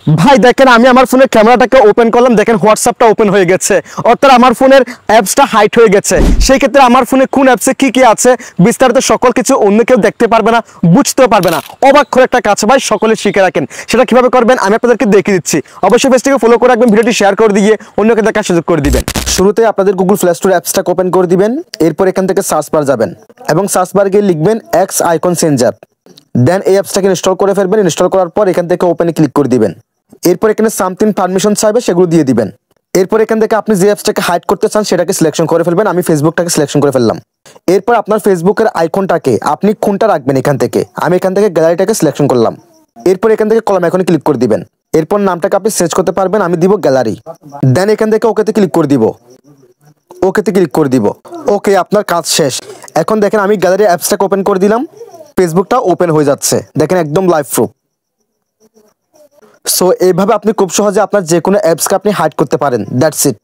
ভাই দেখেন আমি আমার ফোনের ক্যামেরাটাকে ওপেন করলাম, দেখেন হোয়াটসঅ্যাপটা ওপেন হয়ে গেছে, অর্থাৎ আমার ফোনের অ্যাপসটা হাইড হয়ে গেছে। সেই ক্ষেত্রে আমার ফোনে কোন অ্যাপসে কি কি আছে বিস্তারিত সকল কিছু অন্য কেউ দেখতে পারবে না, বুঝতেও পারবে না। অবাক করে একটা কাজ ভাই, সকলে শিখে রাখেন। সেটা কিভাবে করবেন আমি আপনাদেরকে দেখিয়ে দিচ্ছি। অবশ্যই পেজটিকে ফলো করে রাখবেন, ভিডিওটি শেয়ার করে দিয়ে অন্যকে দেখার সুযোগ করে দিবেন। শুরুতে আপনাদের গুগল প্লে স্টোর অ্যাপসটাকে ওপেন করে দিবেন। এরপর এখান থেকে সার্চ বার যাবেন এবং সার্চ বার গিয়ে লিখবেন এক্স আইকন চেঞ্জার। দেন এই অ্যাপসটাকে ইনস্টল করে ফেলবেন। ইনস্টল করার পর এখান থেকে ওপেনে ক্লিক করে দিবেন। এরপর এখানে সামথিং পারমিশন চাইবে, সেগুলো দিয়ে দিবেন। এরপর এখান থেকে আপনি যে অ্যাপসটাকে হাইড করতে চান সেটাকে সিলেকশন করে ফেলবেন। আমি ফেসবুকটাকে সিলেকশন করে ফেললাম। এরপর আপনার ফেসবুকের আইকনটাকে আপনি কোনটা রাখবেন এখান থেকে, আমি এখান থেকে গ্যালারিটাকে সিলেকশন করলাম। এরপর এখান থেকে কলম আইকনে ক্লিক করে দিবেন। এরপর নামটাকে আপনি চেঞ্জ করতে পারবেন, আমি দিব গ্যালারি। দেন এখান থেকে ওকেতে ক্লিক করে দিব। ওকেতে ক্লিক করে দিব। ওকে, আপনার কাজ শেষ। এখন দেখেন আমি গ্যালারি অ্যাপসটাকে ওপেন করে দিলাম, ফেসবুকটা ওপেন হয়ে যাচ্ছে, দেখেন একদম লাইভ প্রুফ। সো এইভাবে আপনি খুব সহজে আপনার যে কোনো অ্যাপসকে আপনি হাইড করতে পারেন। That's it.